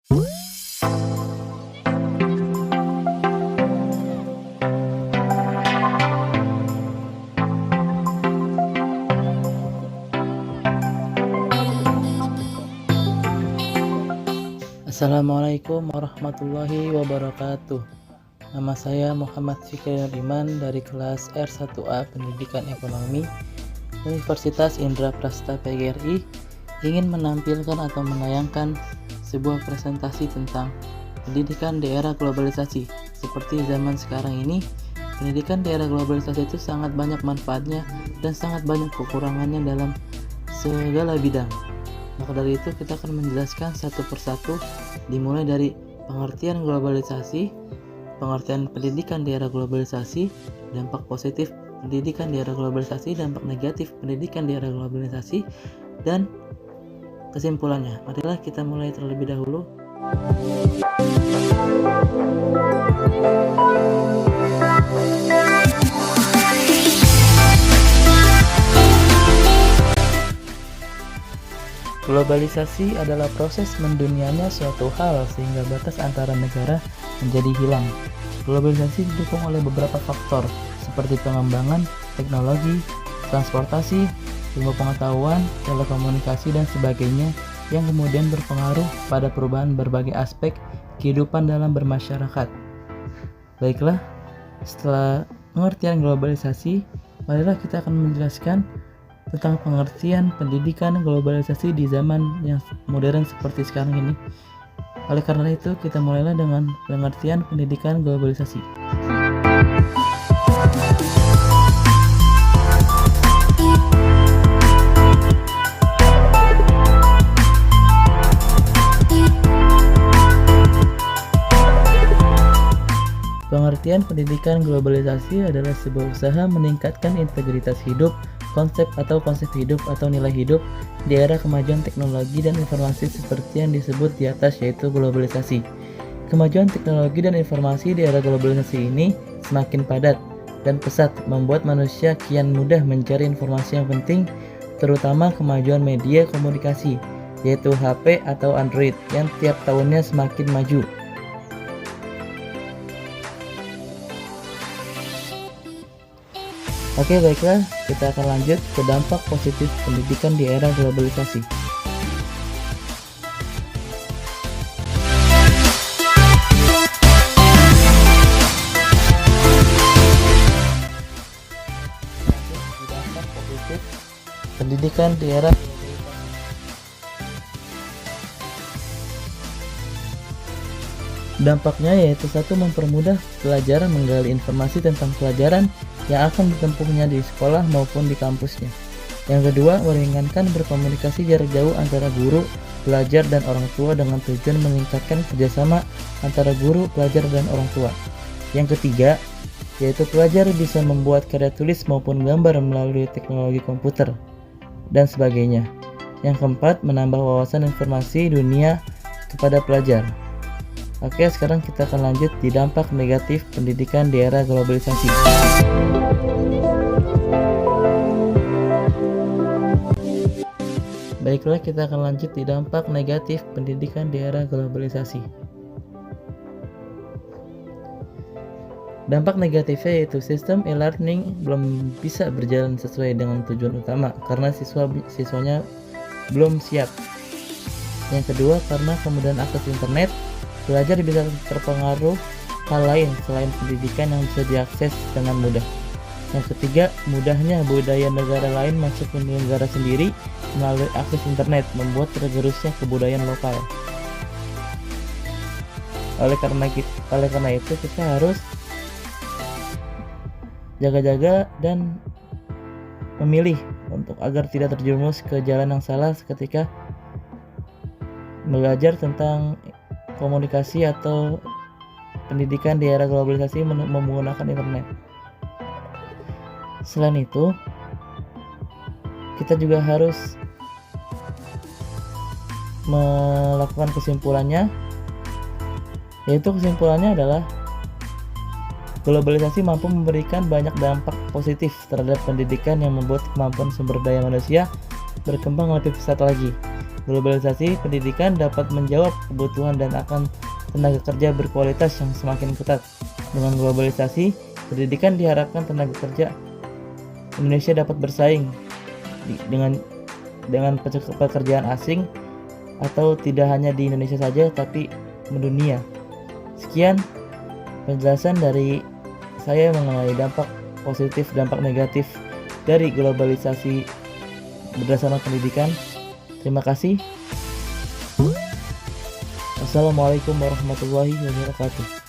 Assalamualaikum warahmatullahi wabarakatuh. Nama saya Muhammad Fikri Iman dari kelas R1A Pendidikan Ekonomi Universitas Indra Prasta PGRI, ingin menampilkan atau menayangkan sebuah presentasi tentang pendidikan di era globalisasi. Seperti zaman sekarang ini, pendidikan di era globalisasi itu sangat banyak manfaatnya dan sangat banyak kekurangannya dalam segala bidang. Maka dari itu kita akan menjelaskan satu persatu, dimulai dari pengertian globalisasi, pengertian pendidikan di era globalisasi, dampak positif pendidikan di era globalisasi, dampak negatif pendidikan di era globalisasi, dan kesimpulannya. Marilah kita mulai terlebih dahulu. Globalisasi adalah proses mendunianya suatu hal sehingga batas antara negara menjadi hilang. Globalisasi didukung oleh beberapa faktor seperti pengembangan teknologi, transportasi, ilmu pengetahuan, telekomunikasi, dan sebagainya yang kemudian berpengaruh pada perubahan berbagai aspek kehidupan dalam bermasyarakat. Baiklah, setelah pengertian globalisasi, marilah kita akan menjelaskan tentang pengertian pendidikan globalisasi di zaman yang modern seperti sekarang ini. Oleh karena itu, kita mulailah dengan pengertian pendidikan globalisasi. Pengertian pendidikan globalisasi adalah sebuah usaha meningkatkan integritas hidup, konsep hidup atau nilai hidup di era kemajuan teknologi dan informasi seperti yang disebut di atas, yaitu globalisasi. Kemajuan teknologi dan informasi di era globalisasi ini semakin padat dan pesat, membuat manusia kian mudah mencari informasi yang penting, terutama kemajuan media komunikasi, yaitu HP atau Android yang tiap tahunnya semakin maju. Oke, baiklah, kita akan lanjut ke dampak positif pendidikan di era globalisasi. Dampak positif pendidikan di era Dampaknya yaitu satu, mempermudah pelajar menggali informasi tentang pelajaran yang akan ditempuhnya di sekolah maupun di kampusnya. Yang kedua, meringankan berkomunikasi jarak jauh antara guru, pelajar, dan orang tua dengan tujuan meningkatkan kerjasama antara guru, pelajar, dan orang tua. Yang ketiga, yaitu pelajar bisa membuat karya tulis maupun gambar melalui teknologi komputer, dan sebagainya. Yang keempat, menambah wawasan informasi dunia kepada pelajar. Oke, sekarang kita akan lanjut di dampak negatif pendidikan di era globalisasi. Baiklah, kita akan lanjut di dampak negatif pendidikan di era globalisasi. Dampak negatifnya yaitu sistem e-learning belum bisa berjalan sesuai dengan tujuan utama karena siswanya belum siap. Yang kedua, karena kemudahan akses internet, pelajar bisa terpengaruh hal lain selain pendidikan yang bisa diakses dengan mudah. Yang ketiga, mudahnya budaya negara lain masuk ke negara sendiri melalui akses internet, membuat tergerusnya kebudayaan lokal. Oleh karena itu kita harus jaga-jaga dan memilih untuk agar tidak terjerumus ke jalan yang salah ketika belajar tentang komunikasi atau pendidikan di era globalisasi menggunakan internet. Selain itu, kita juga harus melakukan kesimpulannya, yaitu kesimpulannya adalah globalisasi mampu memberikan banyak dampak positif terhadap pendidikan yang membuat kemampuan sumber daya manusia berkembang lebih pesat lagi. Globalisasi pendidikan dapat menjawab kebutuhan dan akan tenaga kerja berkualitas yang semakin ketat. Dengan globalisasi pendidikan diharapkan tenaga kerja Indonesia dapat bersaing dengan pekerjaan asing atau tidak hanya di Indonesia saja tapi mendunia. Sekian penjelasan dari saya mengenai dampak positif, dampak negatif dari globalisasi berdasarkan pendidikan. Terima kasih. Wassalamualaikum warahmatullahi wabarakatuh.